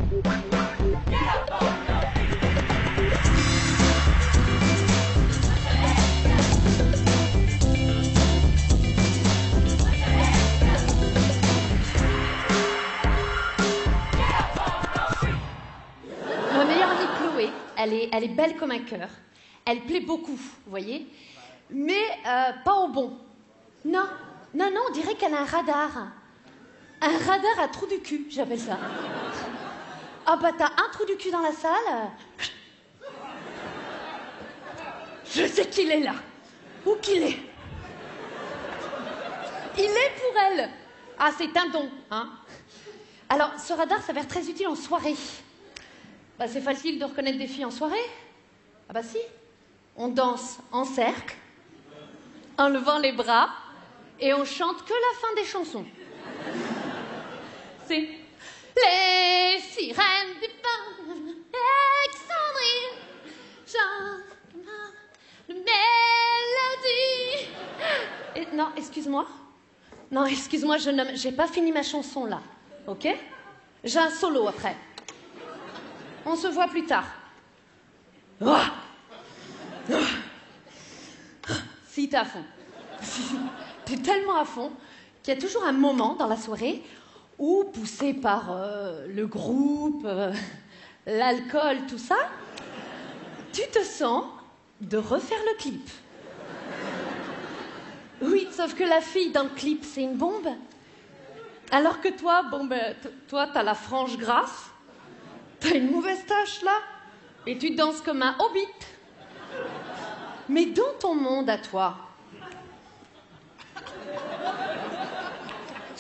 Ma meilleure amie Chloé, elle est belle comme un cœur. Elle plaît beaucoup, vous voyez. Mais pas au bon. Non, on dirait qu'elle a un radar. Un radar à trou du cul, j'appelle ça. Ah bah t'as un trou du cul dans la salle. Je sais qu'il est là. Où qu'il est. Il est pour elle. Ah, c'est un don, hein. Alors, ce radar s'avère très utile en soirée. Bah, c'est facile de reconnaître des filles en soirée. Ah bah si. On danse en cercle, en levant les bras, et on chante que la fin des chansons. C'est les sirènes du pain, Alexandrie, chante de mélodie. Et, non, excuse-moi. Non, excuse-moi, j'ai pas fini ma chanson là, ok? J'ai un solo après. On se voit plus tard. Oh. Si, t'es à fond. T'es tellement à fond qu'il y a toujours un moment dans la soirée où, poussé par le groupe, l'alcool, tout ça, tu te sens de refaire le clip. Oui, sauf que la fille dans le clip, c'est une bombe. Alors que toi, bon ben, toi, t'as la frange grasse, t'as une mauvaise tache là, et tu danses comme un hobbit. Mais dans ton monde à toi,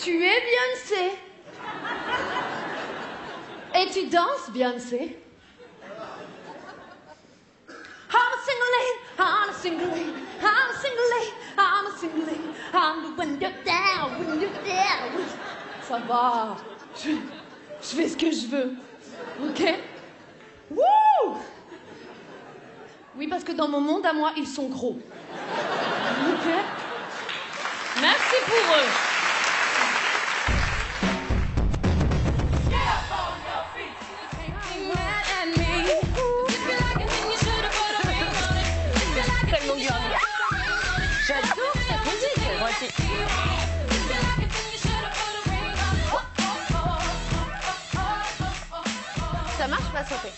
tu es Beyoncé. Et tu danses Beyoncé. I'm a single lady, I'm a single lady, I'm a single lady, I'm a single lady, I'm the window down, window down. Ça va, je fais ce que je veux, ok? Wouh! Oui, parce que dans mon monde, à moi, ils sont gros. Ok? Merci pour eux. Tellement dur. J'adore cette musique. Moi aussi. Ça marche pas, Sophie?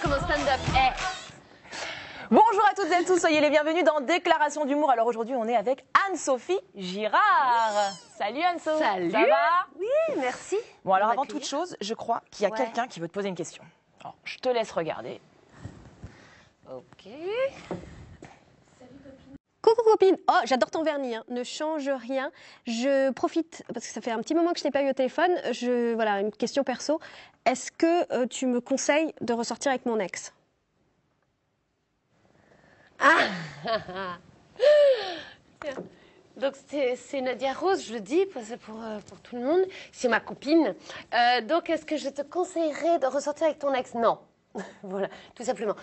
Comme un stand-up. Bonjour à toutes et à tous, soyez les bienvenus dans Déclaration d'humour. Alors aujourd'hui, on est avec Anne-Sophie Girard. Salut Anne-Sophie. Salut. Ça va? Oui, merci. Bon, alors avant toute chose, je crois qu'il y a Ouais. quelqu'un qui veut te poser une question. Alors, je te laisse regarder. Ok. Coucou copine, oh j'adore ton vernis, hein. Ne change rien. Je profite parce que ça fait un petit moment que je t'ai pas eu au téléphone. Voilà, une question perso. Est-ce que tu me conseilles de ressortir avec mon ex? Donc c'est Nadia Rose, je le dis, c'est pour tout le monde. C'est ma copine. Donc est-ce que je te conseillerais de ressortir avec ton ex? Non. Voilà, tout simplement.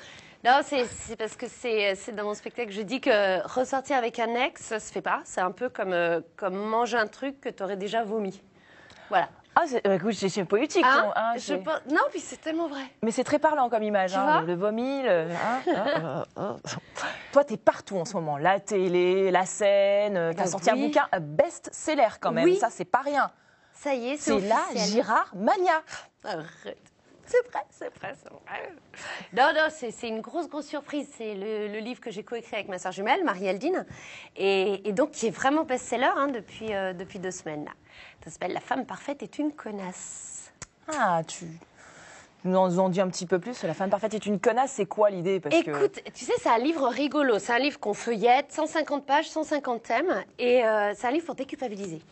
Non, c'est parce que c'est dans mon spectacle, je dis que ressortir avec un ex, ça se fait pas. C'est un peu comme manger un truc que tu aurais déjà vomi. Voilà. Ah, écoute, c'est poétique. Hein, hein, non, puis c'est tellement vrai. Mais c'est très parlant comme image, Tu hein, vois le vomi. Toi, t'es partout en ce moment. La télé, la scène. T'as sorti un oui. bouquin best-seller quand même. Oui. Ça, c'est pas rien. Ça y est, C'est la officiel. Girard Mania. Arrête. C'est vrai, c'est vrai, c'est vrai. Non, c'est une grosse surprise. C'est le livre que j'ai coécrit avec ma sœur jumelle, Marie-Aldine, et donc qui est vraiment best-seller hein, depuis 2 semaines. Là. Ça s'appelle « La femme parfaite est une connasse ». Ah, tu nous en dis un petit peu plus. La femme parfaite est une connasse, c'est quoi l'idée? Écoute, tu sais, c'est un livre rigolo. C'est un livre qu'on feuillette, 150 pages, 150 thèmes, et c'est un livre pour déculpabiliser.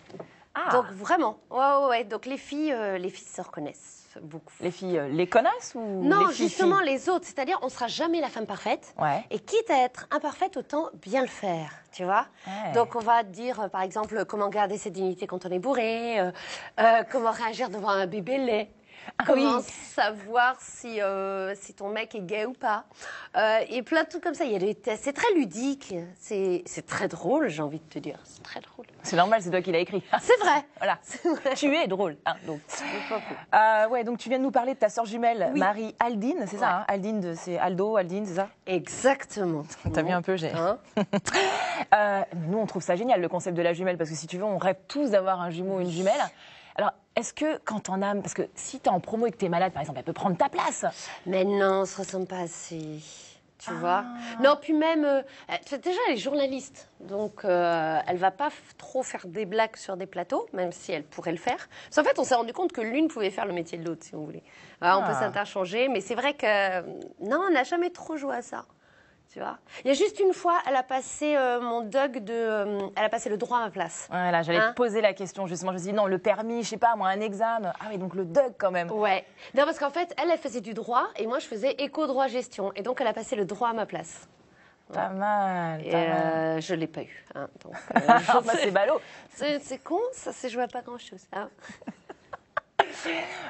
Ah. Donc vraiment, ouais. Donc les filles se reconnaissent. Beaucoup. Les filles, les connasses ou Non, les filles, justement filles les autres. C'est-à-dire, on ne sera jamais la femme parfaite. Ouais. Et quitte à être imparfaite, autant bien le faire, tu vois. Ouais. Donc, on va dire, par exemple, comment garder sa dignité quand on est bourré, comment réagir devant un bébé laid, Ah Comment oui. savoir si ton mec est gay ou pas. Et plein de trucs comme ça. Il y a des tests. C'est très ludique. C'est très drôle, j'ai envie de te dire. C'est très drôle. C'est normal, c'est toi qui l'as écrit. C'est vrai. Voilà. C'est vrai. Tu es drôle. Hein, donc. C'est pas faux. Ouais, donc tu viens de nous parler de ta sœur jumelle, Oui. Marie Aldine, c'est ça hein Aldine, c'est Aldo, Aldine, c'est ça? Exactement. T'as vu un peu, j'ai. Hein. Nous, on trouve ça génial, le concept de la jumelle, parce que si tu veux, on rêve tous d'avoir un jumeau ou une jumelle. Alors, est-ce que quand t'en as... Parce que si t'es en promo et que t'es malade, par exemple, elle peut prendre ta place. Mais non, on se ressemble pas assez. Tu vois. Non, puis même, déjà, elle est journaliste. Donc, elle va pas trop faire des blagues sur des plateaux, même si elle pourrait le faire. Parce qu'en fait, on s'est rendu compte que l'une pouvait faire le métier de l'autre, si on voulait. On peut s'interchanger, mais c'est vrai que... non, on n'a jamais trop joué à ça. Tu vois. Il y a juste une fois, elle a passé elle a passé le droit à ma place. Voilà, j'allais te poser la question, justement. Je me suis dit, non, le permis, je sais pas, moi, un examen. Ah oui, donc le Doug, quand même. Ouais. Non, parce qu'en fait, elle faisait du droit et moi, je faisais éco-droit-gestion. Et donc, elle a passé le droit à ma place. Pas mal, Et pas mal. je ne l'ai pas eu. Hein, donc, Bah, c'est ballot. c'est con, ça s'est joué à pas grand-chose. Hein.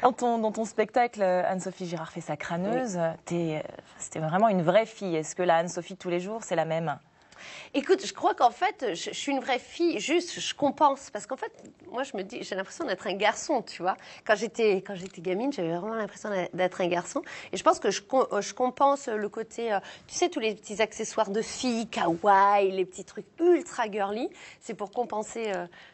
Dans ton spectacle, Anne-Sophie Girard fait sa crâneuse. C'était vraiment une vraie fille. Est-ce que la Anne-Sophie de tous les jours, c'est la même? Écoute, je crois qu'en fait, je suis une vraie fille, juste, je compense. Parce qu'en fait, moi, je me dis, j'ai l'impression d'être un garçon, tu vois. Quand j'étais gamine, j'avais vraiment l'impression d'être un garçon. Et je pense que je compense le côté, tu sais, tous les petits accessoires de filles, kawaii, les petits trucs ultra girly. C'est pour compenser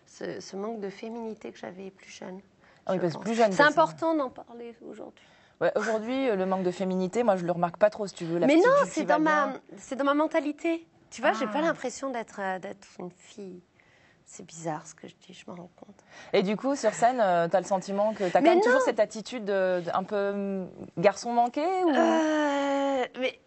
ce manque de féminité que j'avais plus jeune. Ah oui, parce que plus jeune. C'est important d'en parler aujourd'hui. Ouais, aujourd'hui, le manque de féminité, moi, je le remarque pas trop, si tu veux. La Mais petite non, Jules qui va bien. c'est dans ma mentalité. Tu vois, j'ai pas l'impression d'être une fille. C'est bizarre ce que je dis, je me rends compte. Et du coup, sur scène, tu as le sentiment que tu as quand même toujours cette attitude un peu garçon manqué ou... Mais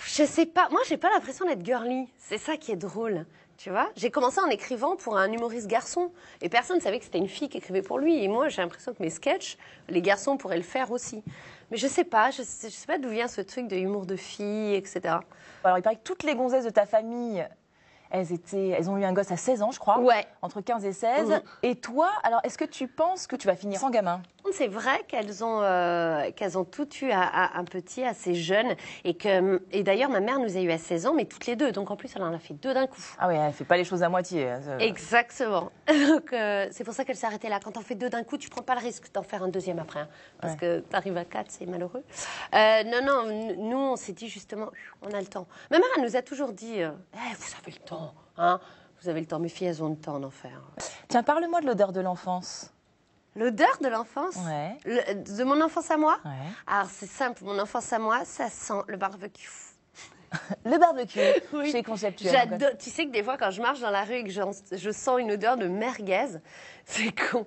je sais pas. Moi, j'ai pas l'impression d'être girly. C'est ça qui est drôle. Tu vois, j'ai commencé en écrivant pour un humoriste garçon et personne ne savait que c'était une fille qui écrivait pour lui. Et moi, j'ai l'impression que mes sketchs, les garçons pourraient le faire aussi. Mais je sais pas pas d'où vient ce truc de humour de fille, etc. Alors, il paraît que toutes les gonzesses de ta famille, elles ont eu un gosse à 16 ans, je crois. Ouais. Entre 15 et 16. Et toi, alors, est-ce que tu penses que tu vas finir sans gamin? C'est vrai qu'elles ont toutes eu un petit assez jeune et d'ailleurs ma mère nous a eu à 16 ans mais toutes les deux, donc en plus elle en a fait deux d'un coup. Ah oui, elle fait pas les choses à moitié. Exactement. Donc c'est pour ça qu'elle s'est arrêtée là. Quand on fait deux d'un coup, tu prends pas le risque d'en faire un deuxième après, hein, parce que t'arrives à 4, c'est malheureux. Non, nous on s'est dit justement, on a le temps. Ma mère elle nous a toujours dit, vous avez le temps, hein, vous avez le temps. Mes filles elles ont le temps d'en faire. Tiens, parle-moi de l'odeur de l'enfance. L'odeur de l'enfance, Ouais. de mon enfance à moi. Ouais. Alors c'est simple, mon enfance à moi, ça sent le barbecue. Le barbecue, Oui. chez Conceptuel. J'adore. Tu sais que des fois, quand je marche dans la rue et que je sens une odeur de merguez, c'est con.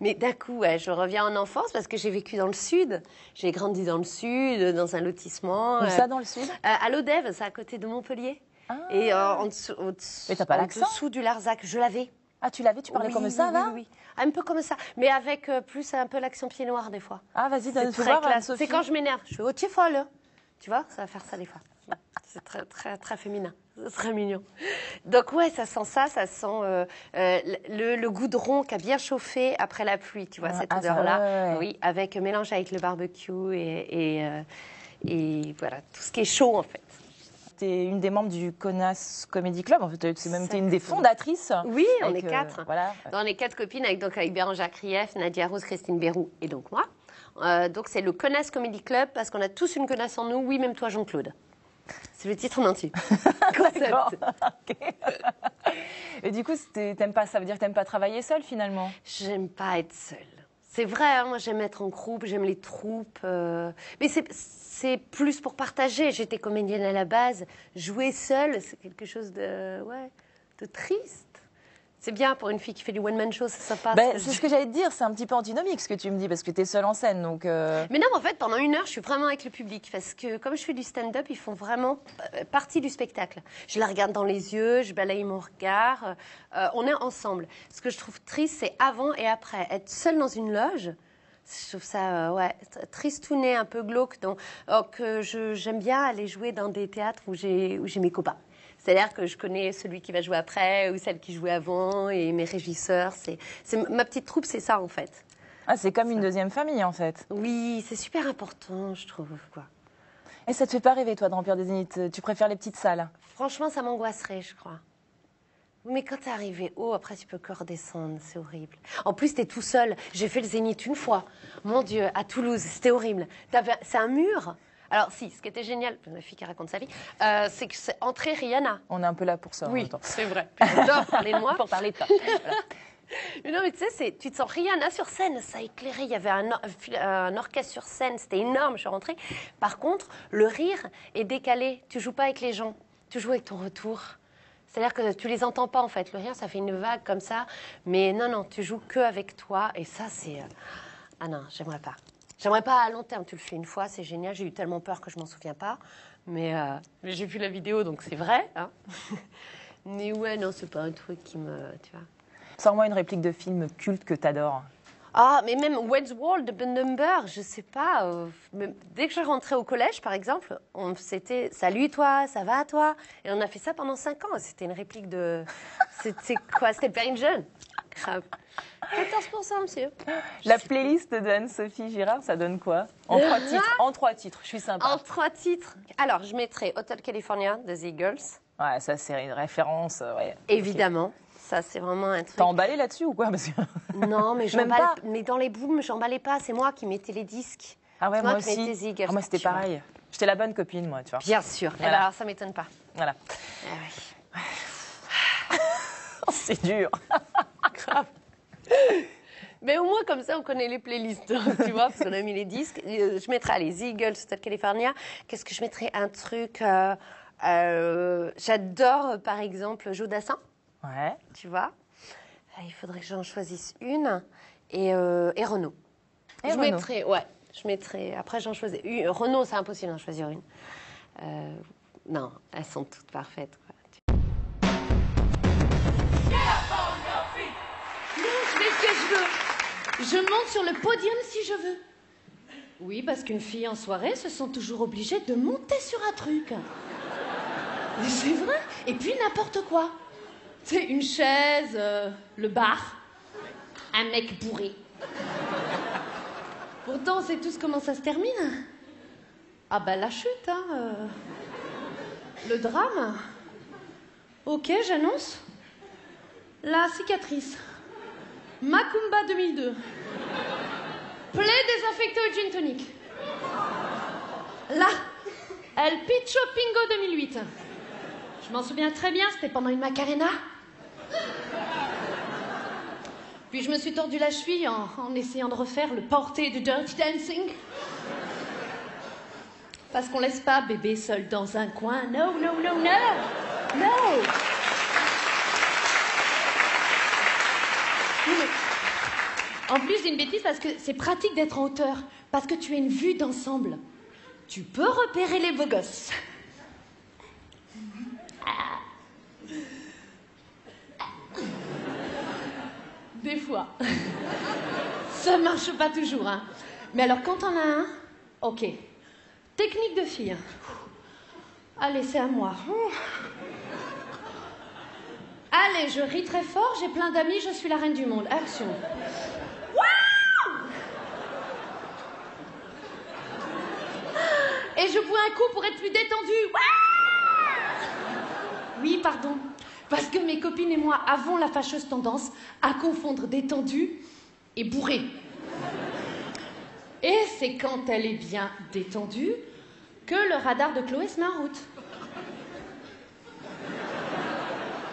Mais d'un coup, ouais, je reviens en enfance parce que j'ai vécu dans le sud. J'ai grandi dans le sud, dans un lotissement. Où ça, dans le sud? À l'Odève, c'est à côté de Montpellier. Ah. Et en dessous, Mais t'as pas l'accent? dessous du Larzac, je l'avais. Ah, tu l'avais, tu parlais Oui, comme oui, ça, oui, là? oui. Un peu comme ça, mais avec plus un peu l'accent pied noir des fois. Ah, vas-y, C'est donne-nous très voir, classe. Anne-Sophie. C'est quand je m'énerve. Je fais oh, tu es folle. Hein. Tu vois, ça va faire ça des fois. C'est très, très, très féminin. C'est très mignon. Donc ouais, ça sent ça. Ça sent le goudron qui a bien chauffé après la pluie. Tu vois, cette odeur-là. Ouais. Oui, avec mélange avec le barbecue et voilà, tout ce qui est chaud en fait. Tu es une des membres du Connasse Comedy Club. En fait, c'est même une des Exactement. fondatrices. Oui, on Avec, est 4. voilà. On est 4 copines avec Bérangère Krief, Nadia Rose, Christine Bérou et donc moi. Donc c'est le Connasse Comedy Club parce qu'on a tous une connasse en nous. Oui, même toi, Jean-Claude. C'est le titre en entier. D'accord. Ok. Et du coup, t'aimes pas, ça veut dire que t'aimes pas travailler seule finalement? J'aime pas être seule. C'est vrai, hein, moi j'aime être en groupe, j'aime les troupes. Mais c'est plus pour partager. J'étais comédienne à la base. Jouer seule, c'est quelque chose de triste. C'est bien pour une fille qui fait du one-man show, c'est sympa. Ben, c'est ce que j'allais te dire, c'est un petit peu antinomique ce que tu me dis, parce que tu es seule en scène. Donc Mais non, en fait, pendant 1 heure, je suis vraiment avec le public. Parce que comme je fais du stand-up, ils font vraiment partie du spectacle. Je la regarde dans les yeux, je balaye mon regard. On est ensemble. Ce que je trouve triste, c'est avant et après. Être seule dans une loge, je trouve ça tristounet, un peu glauque. Donc, j'aime bien aller jouer dans des théâtres où j'ai mes copains. C'est-à-dire que je connais celui qui va jouer après ou celle qui jouait avant et mes régisseurs. Ma petite troupe, c'est ça en fait. Ah, c'est comme une deuxième famille, en fait. Oui, c'est super important, je trouve, quoi. Et ça te fait pas rêver, toi, d'Empire des Zéniths? Tu préfères les petites salles? Franchement, ça m'angoisserait, je crois. Mais quand t'es arrivé haut, après, tu peux que redescendre. C'est horrible. En plus, t'es tout seul. J'ai fait le Zénith une fois. Mon Dieu, à Toulouse, c'était horrible. C'est un mur. Alors, si, ce qui était génial, la fille qui raconte sa vie, c'est que c'est entrée Rihanna. On est un peu là pour ça. en Oui, même temps. c'est vrai. J'adore parler de moi. Pour parler de toi. Voilà. Mais non, mais tu sais, tu te sens Rihanna sur scène, ça éclairait, il y avait un orchestre sur scène, c'était énorme, je suis rentrée. Par contre, le rire est décalé, tu joues pas avec les gens, tu joues avec ton retour. C'est-à-dire que tu les entends pas en fait, le rire ça fait une vague comme ça, mais non, tu joues que avec toi et ça c'est... Ah non, j'aimerais pas. J'aimerais pas à long terme, tu le fais une fois, c'est génial, j'ai eu tellement peur que je m'en souviens pas, mais j'ai vu la vidéo donc c'est vrai. Hein. Mais ouais, non, c'est pas un truc qui me... Tu vois. Sors-moi une réplique de film culte que t'adores. Ah, mais même Wayne's World, The Number, je sais pas. Dès que je rentrais au collège, par exemple, c'était « Salut toi, ça va toi ?» Et on a fait ça pendant 5 ans. C'était une réplique de... C'était quoi? C'était Perrine Jeune. Grave. 14%, monsieur. La playlist de Anne-Sophie Girard, ça donne quoi? En 3 titres. En 3 titres, je suis sympa. En 3 titres. Alors, je mettrais Hotel California de The Eagles. Ouais, ça c'est une référence. Ouais. Évidemment. Okay. Ça, c'est vraiment un truc... T'as emballé là-dessus ou quoi? Parce que... Non, mais mais dans les booms, j'emballais pas. C'est moi qui mettais les disques. Ah ouais, moi aussi. Eagles, moi, c'était pareil. J'étais la bonne copine, moi, tu vois. Bien sûr. Voilà. Alors, ça m'étonne pas. Voilà. Ah ouais. C'est dur. Grave. Mais au moins, comme ça, on connaît les playlists, tu vois, parce qu'on a mis les disques. Je mettrais, allez, The Eagles, Hotel California. Qu'est-ce que je mettrais? Un truc... j'adore, par exemple, Jodassin. Ouais. Tu vois, il faudrait que j'en choisisse une. Et Renaud. Et je mettrais. Après, j'en choisis une. Renaud, c'est impossible d'en choisir une. Non, elles sont toutes parfaites. Quoi. Non, je fais ce que je veux. Je monte sur le podium si je veux. Oui, parce qu'une fille en soirée se sent toujours obligée de monter sur un truc. Mais c'est vrai. Et puis n'importe quoi. C'est une chaise, le bar, un mec bourré. Pourtant, on sait tous comment ça se termine. Ah bah la chute, hein. Le drame. Ok, j'annonce. La cicatrice. Macumba 2002. Plaie désinfectée au gin tonic. Là, El Picho Pingo 2008. Je m'en souviens très bien, c'était pendant une Macarena. Puis je me suis tordu la cheville en essayant de refaire le porté de Dirty Dancing. Parce qu'on laisse pas bébé seul dans un coin. No, no, no, no. No. Oui, mais... En plus, j'ai une bêtise parce que c'est pratique d'être en hauteur. Parce que tu as une vue d'ensemble. Tu peux repérer les beaux gosses. Des fois. Ça marche pas toujours, hein. Mais alors, quand on a un, ok. Technique de fille. Allez, c'est à moi. Allez, je ris très fort, j'ai plein d'amis, je suis la reine du monde. Action. Et je bois un coup pour être plus détendue. Oui, pardon. Parce que mes copines et moi avons la fâcheuse tendance à confondre détendue et bourrée. Et c'est quand elle est bien détendue que le radar de Chloé se met en route.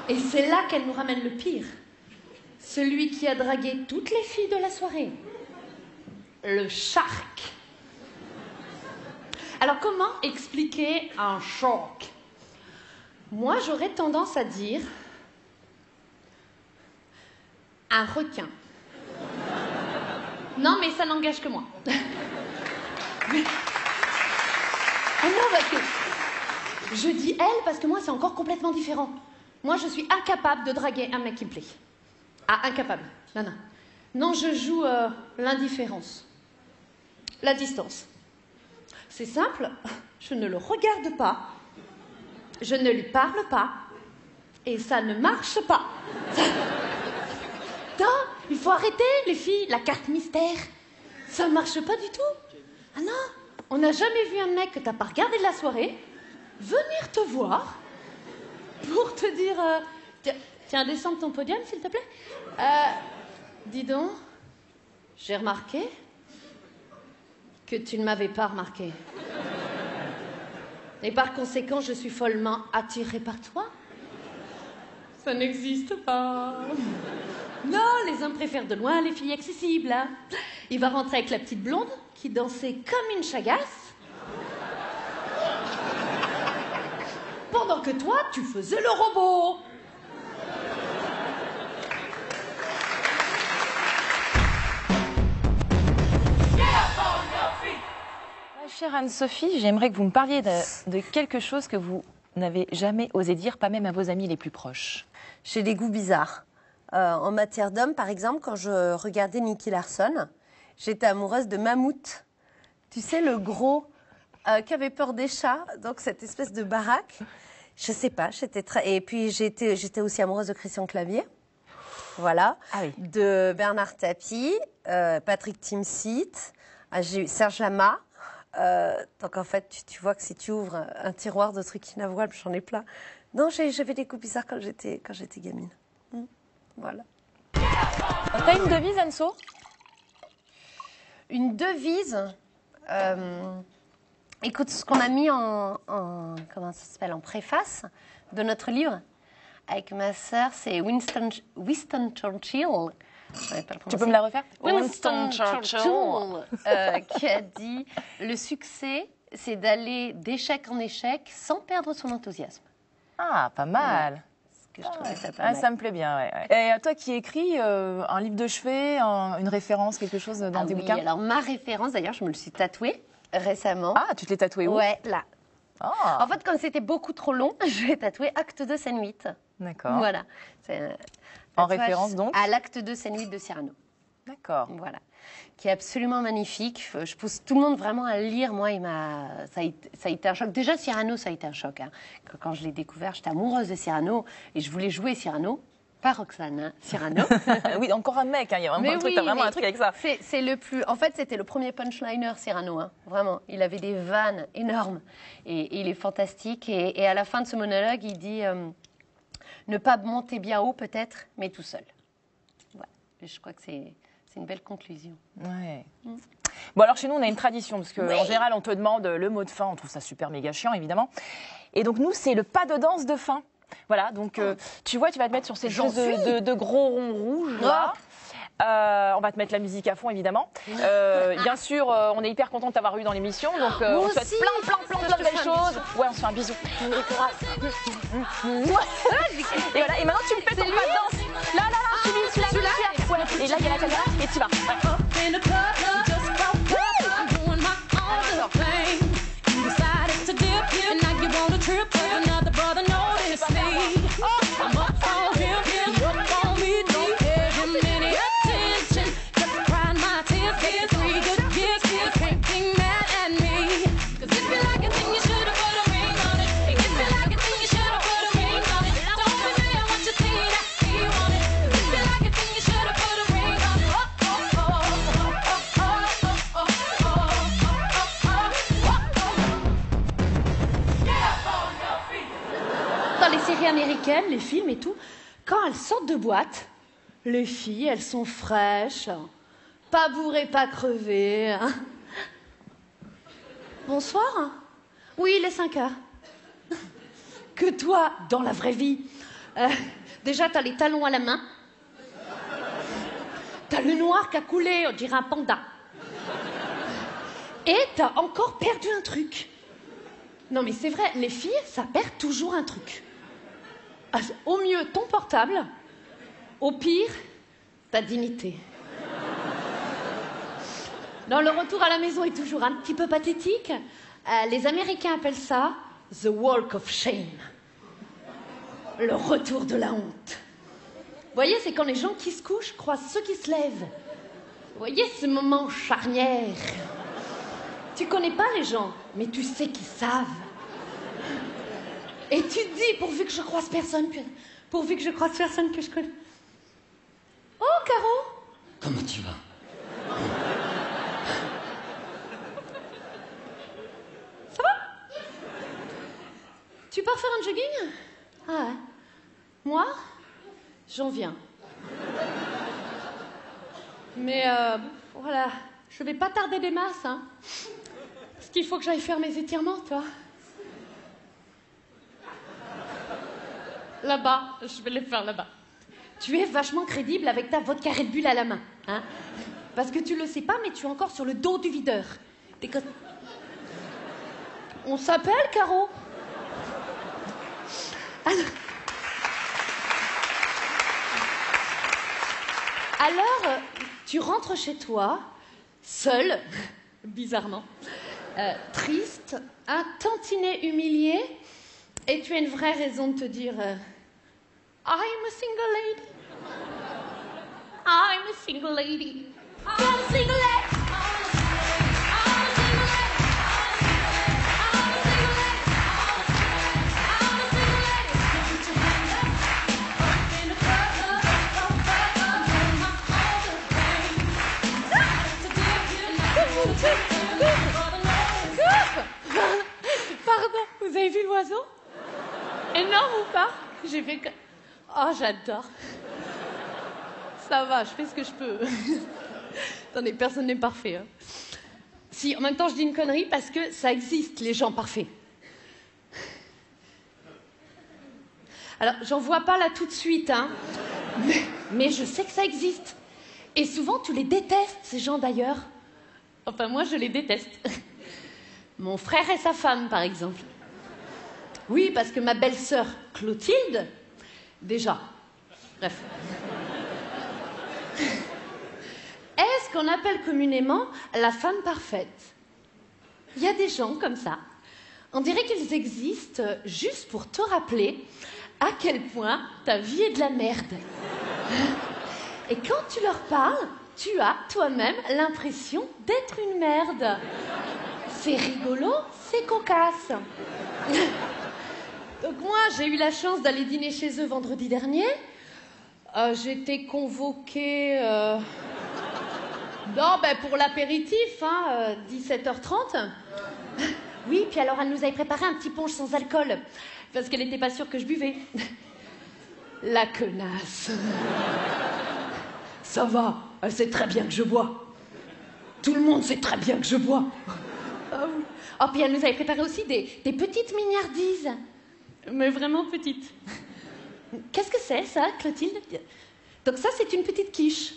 Et c'est là qu'elle nous ramène le pire. Celui qui a dragué toutes les filles de la soirée. Le shark. Alors, comment expliquer un shark? Moi, j'aurais tendance à dire un requin. Non, mais ça n'engage que moi. Mais... Ah non, parce que je dis elle parce que moi, c'est encore complètement différent. Moi, je suis incapable de draguer un mec qui me plaît. Ah, incapable. Non, non. Non, je joue l'indifférence. La distance. C'est simple, je ne le regarde pas, je ne lui parle pas, et ça ne marche pas. Non, Il faut arrêter, les filles, la carte mystère. Ça marche pas du tout. Ah non, on n'a jamais vu un mec que t'as pas regardé de la soirée venir te voir pour te dire tiens, descends de ton podium, s'il te plaît. Dis donc, j'ai remarqué que tu ne m'avais pas remarqué. Et par conséquent, je suis follement attirée par toi. Ça n'existe pas. Non, les hommes préfèrent de loin les filles accessibles. Hein. Il va rentrer avec la petite blonde qui dansait comme une chagasse. Pendant que toi, tu faisais le robot. Chère Anne-Sophie, j'aimerais que vous me parliez de quelque chose que vous n'avez jamais osé dire, pas même à vos amis les plus proches. J'ai des goûts bizarres. En matière d'hommes, par exemple, quand je regardais Nicky Larson, j'étais amoureuse de Mammouth. Tu sais, le gros qui avait peur des chats, donc cette espèce de baraque. Je sais pas, j'étais très... Et puis j'étais aussi amoureuse de Christian Clavier. Voilà. Ah oui. De Bernard Tapie, Patrick Timsit, j'ai eu Serge Lama. Donc en fait, tu vois que si tu ouvres un tiroir de trucs inavouables, j'en ai plein. Non, j'avais des goûts bizarres quand j'étais gamine. Voilà. T'as une devise, Anso? Une devise. Écoute, ce qu'on a mis comment ça s'appelle, en préface de notre livre avec ma sœur, c'est Winston Churchill. Tu peux me la refaire? Winston Churchill qui a dit « Le succès, c'est d'aller d'échec en échec sans perdre son enthousiasme. » Ah, pas mal. Que je trouvais ça pas Ah, mal. ça me plaît bien, ouais. Et toi qui écris un livre de chevet, une référence, quelque chose dans tes bouquins? Alors ma référence, d'ailleurs, je me le suis tatouée récemment. Ah, tu te l'es tatoué où? Ouais, là. Ah, En fait, comme c'était beaucoup trop long, je l'ai tatoué acte 2, scène 8. d'accord. Voilà. C'est un En tatouage référence, donc? à l'acte 2, scène 8 de Cyrano. D'accord. Voilà. Qui est absolument magnifique. Je pousse tout le monde vraiment à le lire. Moi, ça a été un choc. Déjà, Cyrano, ça a été un choc. Hein. Quand je l'ai découvert, j'étais amoureuse de Cyrano et je voulais jouer Cyrano. Pas Roxane, hein, Cyrano. Oui, encore un mec, hein. Il y a vraiment un truc, t'as vraiment un truc avec ça. C'est le plus. En fait, c'était le premier punchliner Cyrano, hein, vraiment. Il avait des vannes énormes et il est fantastique. Et à la fin de ce monologue, il dit ne pas monter bien haut peut-être, mais tout seul. Voilà. Je crois que c'est une belle conclusion. Ouais. Bon, alors chez nous, on a une tradition, parce qu'en général, on te demande le mot de fin. On trouve ça super méga chiant, évidemment. Et donc, nous, c'est le pas de danse de fin. Voilà, donc tu vois, tu vas te mettre sur cette espèce de gros rond rouge, là. On va te mettre la musique à fond, évidemment. Bien sûr, on est hyper content de t'avoir eu dans l'émission. Donc, on te souhaite plein de belles choses. Ouais, on se fait un bisou. Et voilà, et maintenant, tu me fais ton pas de danse. Là, tu vises celui-là. Ouais, et là, il y a la caméra, et tu vas. Ouais. Dans les séries américaines, les films et tout, quand elles sortent de boîte, les filles, elles sont fraîches, pas bourrées, pas crevées. Hein. Bonsoir. Oui, il est 5 heures. Que toi, dans la vraie vie, déjà, t'as les talons à la main. T'as le noir qui a coulé, on dirait un panda. Et t'as encore perdu un truc. Non, mais c'est vrai, les filles, ça perd toujours un truc. Au mieux, ton portable. Au pire, ta dignité. Non, le retour à la maison est toujours un petit peu pathétique. Les Américains appellent ça « the walk of shame ». Le retour de la honte. Vous voyez, c'est quand les gens qui se couchent croisent ceux qui se lèvent. Vous voyez ce moment charnière. Tu connais pas les gens, mais tu sais qu'ils savent. Et tu te dis, pourvu que je croise personne, pourvu que je croise personne que je connais. Oh, Caro, Comment tu vas? Tu pars faire un jogging? Ah ouais. Moi, j'en viens. Mais voilà, je vais pas tarder des masses, hein. Parce qu'il faut que j'aille faire mes étirements, toi. Là-bas, je vais les faire là-bas. Tu es vachement crédible avec ta vodka Red Bull à la main, hein. Parce que tu le sais pas, mais tu es encore sur le dos du videur. On s'appelle, Caro? Alors, tu rentres chez toi, seule, bizarrement, triste, un tantinet humilié, et tu as une vraie raison de te dire I'm a single lady. I'm a single lady. I'm a single lady. Pardon, vous avez vu l'oiseau? Énorme ou pas? J'ai fait que... Oh, j'adore. Ça va, je fais ce que je peux. Attendez, personne n'est parfait. Hein. Si, en même temps, je dis une connerie parce que ça existe, les gens parfaits. Alors, j'en vois pas là tout de suite, hein. Mais je sais que ça existe. Et souvent, tu les détestes, ces gens d'ailleurs. Enfin, moi, je les déteste. Mon frère et sa femme, par exemple. Oui, parce que ma belle-sœur, Clotilde, déjà. Bref. Est ce qu'on appelle communément la femme parfaite. Il y a des gens comme ça. On dirait qu'ils existent juste pour te rappeler à quel point ta vie est de la merde. Et quand tu leur parles, tu as toi-même l'impression d'être une merde. C'est rigolo, c'est cocasse. Donc moi, j'ai eu la chance d'aller dîner chez eux vendredi dernier. J'étais convoquée... Non, ben pour l'apéritif, hein, 17h30. Oui, puis alors elle nous avait préparé un petit punch sans alcool, parce qu'elle n'était pas sûre que je buvais. La connasse. Ça va, elle sait très bien que je bois. Tout le monde sait très bien que je bois. Oh, puis elle nous avait préparé aussi des petites mignardises. Mais vraiment petites. Qu'est-ce que c'est, ça, Clotilde? Donc ça, c'est une petite quiche.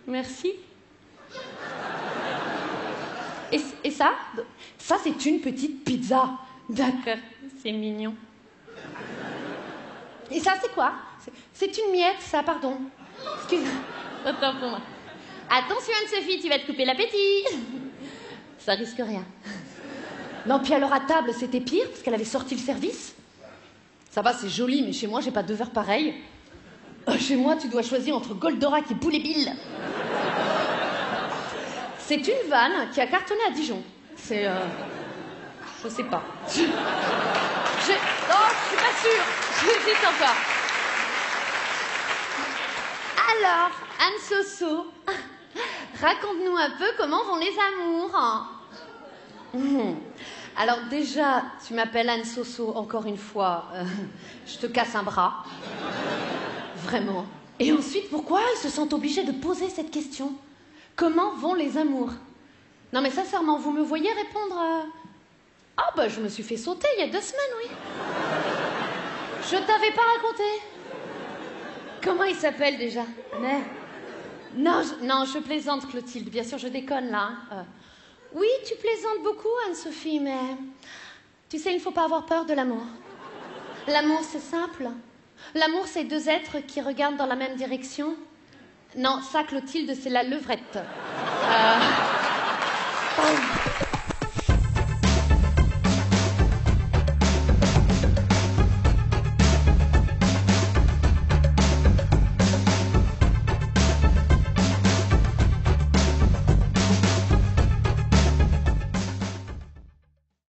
Merci. Et ça? Ça, c'est une petite pizza. D'accord, c'est mignon. Et ça, c'est quoi? C'est une miette, ça, pardon. Excuse-moi. Autant pour moi. Attention, Anne-Sophie, tu vas te couper l'appétit. Ça risque rien. Non, puis alors à table, c'était pire, parce qu'elle avait sorti le service. Ça va, c'est joli, mais chez moi, j'ai pas deux verres pareils. Chez moi, tu dois choisir entre Goldorak et Boulet Bill. C'est une vanne qui a cartonné à Dijon. C'est... Je sais pas. Oh, je suis pas sûre. J'hésite encore. Alors, Anne Soso, raconte-nous un peu comment vont les amours. Alors déjà, tu m'appelles Anne Soso, encore une fois, je te casse un bras. Vraiment. Et ensuite, pourquoi ils se sentent obligés de poser cette question? Comment vont les amours? Non mais sincèrement, vous me voyez répondre à... Ah bah je me suis fait sauter il y a 2 semaines, oui. Je t'avais pas raconté. Comment il s'appelle déjà? Non, je plaisante, Clotilde. Bien sûr, je déconne là. Oui, tu plaisantes beaucoup, Anne-Sophie, mais... Tu sais, il ne faut pas avoir peur de l'amour. L'amour, c'est simple. L'amour, c'est 2 êtres qui regardent dans la même direction. Non, ça, Clotilde, c'est la levrette.